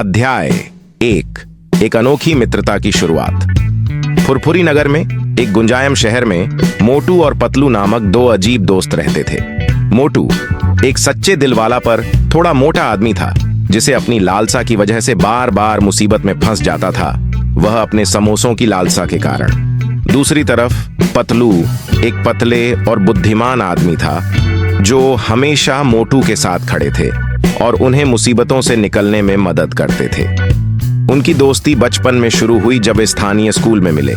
अध्याय 1। एक अनोखी मित्रता की शुरुआत। फुरफुरी नगर में एक गुंजायम शहर में मोटू और पतलू नामक दो अजीब दोस्त रहते थे। मोटू एक सच्चे दिल वाला पर थोड़ा मोटा आदमी था, जिसे अपनी लालसा की वजह से बार बार मुसीबत में फंस जाता था, वह अपने समोसों की लालसा के कारण। दूसरी तरफ पतलू एक पतले और बुद्धिमान आदमी था, जो हमेशा मोटू के साथ खड़े थे और उन्हें मुसीबतों से निकलने में मदद करते थे। उनकी दोस्ती बचपन में शुरू हुई जब वे स्थानीय स्कूल में मिले।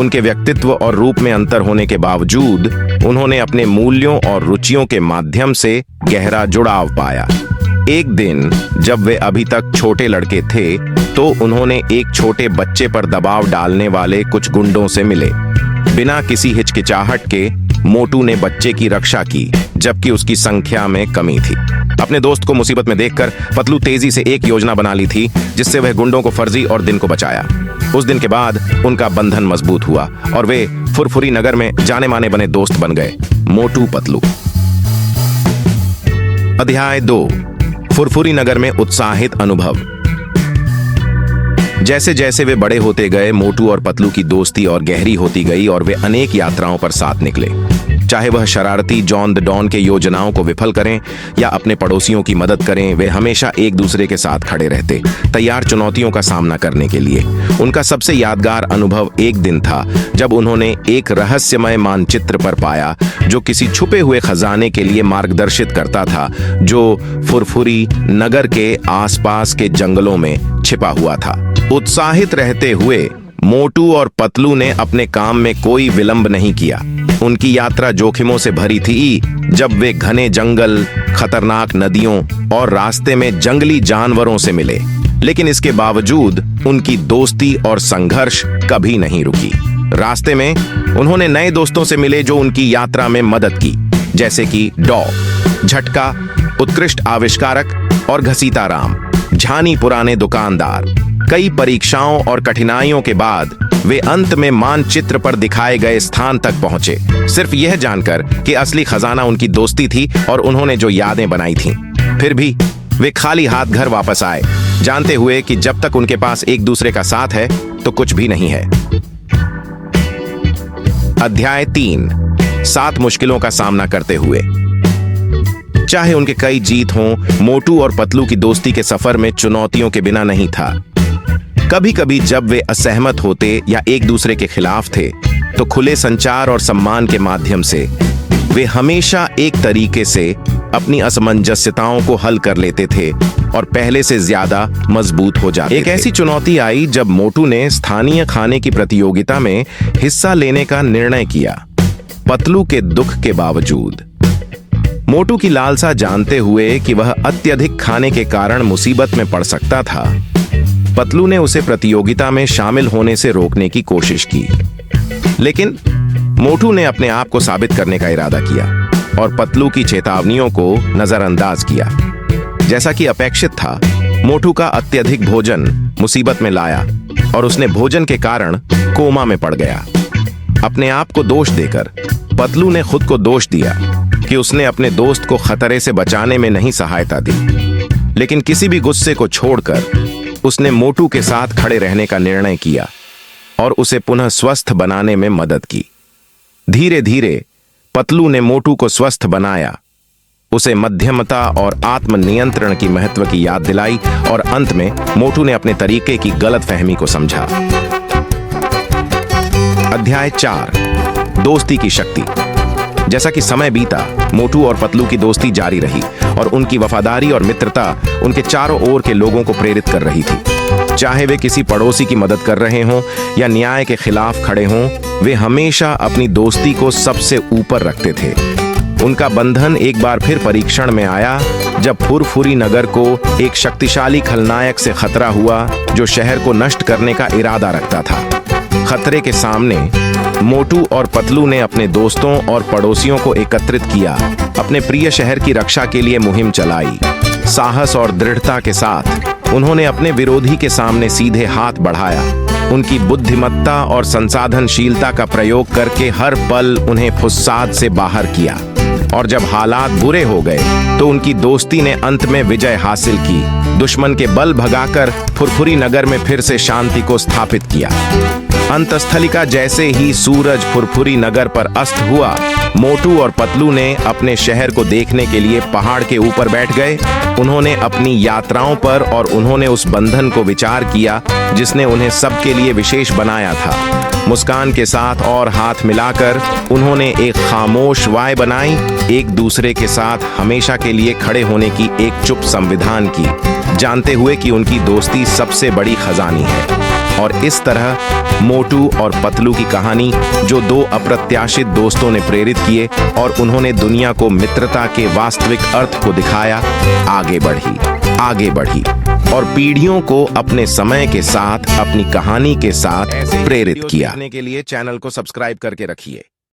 उनके व्यक्तित्व और रूप में अंतर होने के बावजूद उन्होंने अपने मूल्यों और रुचियों के माध्यम से गहरा जुड़ाव पाया। एक दिन जब वे अभी तक छोटे लड़के थे, तो उन्होंने एक छोटे बच्चे पर दबाव डालने वाले कुछ गुंडों से मिले। बिना किसी हिचकिचाहट के मोटू ने बच्चे की रक्षा की, जबकि उसकी संख्या में कमी थी। अपने दोस्त को मुसीबत में देखकर पतलू तेजी से एक योजना बना ली थी, जिससे वह गुंडों को फर्जी और दिन को बचाया। उस दिन के बाद उनका बंधन मजबूत हुआ और वे फुरफुरी नगर में जाने माने बने दोस्त बन गए, मोटू पतलू। अध्याय 2। फुरफुरी नगर में उत्साहित अनुभव। जैसे जैसे वे बड़े होते गए, मोटू और पतलू की दोस्ती और गहरी होती गई और वे अनेक यात्राओं पर साथ निकले। चाहे वह शरारती जॉन द डॉन के योजनाओं को विफल करें या अपने पड़ोसियों की मदद करें, वे हमेशा एक दूसरे के साथ खड़े रहते, तैयार चुनौतियों का सामना करने के लिए। उनका सबसे यादगार अनुभव एक दिन था जब उन्होंने एक रहस्यमय मानचित्र पर पाया, जो किसी छुपे हुए खजाने के लिए मार्गदर्शित करता था, जो फुरफुरी नगर के आसपास के जंगलों में छिपा हुआ था। उत्साहित रहते हुए मोटू और पतलू ने अपने काम में कोई विलंब नहीं किया। उनकी यात्रा जोखिमों से भरी थी, जब वे घने जंगल, खतरनाक नदियों और रास्ते में जंगली जानवरों से मिले। लेकिन इसके बावजूद उनकी दोस्ती और संघर्ष कभी नहीं रुकी। रास्ते में उन्होंने नए दोस्तों से मिले जो उनकी यात्रा में मदद की, जैसे कि डॉग, झटका, उत्कृष्ट आविष्कारक और घसीटाराम, झानी पुराने दुकानदार। कई परीक्षाओं और कठिनाइयों के बाद वे अंत में मानचित्र पर दिखाए गए स्थान तक पहुंचे, सिर्फ यह जानकर कि असली खजाना उनकी दोस्ती थी और उन्होंने जो यादें बनाई थीं। फिर भी वे खाली हाथ घर वापस आए, जानते हुए कि जब तक उनके पास एक दूसरे का साथ है तो कुछ भी नहीं है। अध्याय 3। 7 मुश्किलों का सामना करते हुए। चाहे उनके कई जीत हों, मोटू और पतलू की दोस्ती के सफर में चुनौतियों के बिना नहीं था। कभी कभी जब वे असहमत होते या एक दूसरे के खिलाफ थे, तो खुले संचार और सम्मान के माध्यम से वे हमेशा एक तरीके से अपनी असमंजस्यताओं को हल कर लेते थे और पहले से ज्यादा मजबूत हो जाते थे। एक ऐसी चुनौती आई जब मोटू ने स्थानीय खाने की प्रतियोगिता में हिस्सा लेने का निर्णय किया। पतलू के दुख के बावजूद, मोटू की लालसा जानते हुए कि वह अत्यधिक खाने के कारण मुसीबत में पड़ सकता था, पतलू ने उसे प्रतियोगिता में शामिल होने से रोकने की कोशिश की। लेकिन मोटू ने अपने आप को साबित करने का इरादा किया और पतलू की चेतावनियों को नजरअंदाज किया। जैसा कि अपेक्षित था, मोटू का अत्यधिक भोजन मुसीबत में लाया और उसने भोजन के कारण कोमा में पड़ गया। अपने आप को दोष देकर पतलू ने खुद को दोष दिया कि उसने अपने दोस्त को खतरे से बचाने में नहीं सहायता दी। लेकिन किसी भी गुस्से को छोड़कर उसने मोटू के साथ खड़े रहने का निर्णय किया और उसे पुनः स्वस्थ बनाने में मदद की। धीरे धीरे पतलू ने मोटू को स्वस्थ बनाया, उसे मध्यमता और आत्मनियंत्रण की महत्व की याद दिलाई और अंत में मोटू ने अपने तरीके की गलतफहमी को समझा। अध्याय 4। दोस्ती की शक्ति। जैसा कि समय बीता, मोटू और पतलू की दोस्ती जारी रही और उनकी वफादारी और मित्रता उनके चारों ओर के लोगों को प्रेरित कर रही थी। चाहे वे किसी पड़ोसी की मदद कर रहे हों या न्याय के खिलाफ खड़े हों, वे हमेशा अपनी दोस्ती को सबसे ऊपर रखते थे। उनका बंधन एक बार फिर परीक्षण में आया, जब फुरफुरी नगर को एक शक्तिशाली खलनायक से खतरा हुआ, जो शहर को नष्ट करने का इरादा रखता था। खतरे के सामने मोटू और पतलू ने अपने दोस्तों और पड़ोसियों को एकत्रित किया, अपने प्रिय शहर की रक्षा के लिए मुहिम चलाई। साहस और दृढ़ता के साथ उन्होंने अपने विरोधी के सामने सीधे हाथ बढ़ाया। उनकी बुद्धिमत्ता और संसाधनशीलता का प्रयोग करके हर पल उन्हें फुस्साद से बाहर किया और जब हालात बुरे हो गए तो उनकी दोस्ती ने अंत में विजय हासिल की, दुश्मन के बल भगाकर फुरफुरी नगर में फिर से शांति को स्थापित किया। अंतस्थलिका जैसे ही सूरज फुरफुरी नगर पर अस्त हुआ, मोटू और पतलू ने अपने शहर को देखने के लिए पहाड़ के ऊपर बैठ गए। उन्होंने अपनी यात्राओं पर और उन्होंने उस बंधन को विचार किया जिसने उन्हें सबके लिए विशेष बनाया था। मुस्कान के साथ और हाथ मिलाकर उन्होंने एक खामोश वाय बनाई, एक दूसरे के साथ हमेशा के लिए खड़े होने की एक चुप संविधान की, जानते हुए कि उनकी दोस्ती सबसे बड़ी खजानी है। और इस तरह मोटू और पतलू की कहानी, जो दो अप्रत्याशित दोस्तों ने प्रेरित किए और उन्होंने दुनिया को मित्रता के वास्तविक अर्थ को दिखाया, आगे बढ़ी और पीढ़ियों को अपने समय के साथ अपनी कहानी के साथ प्रेरित किया। देखने के लिए चैनल को सब्सक्राइब करके रखिए।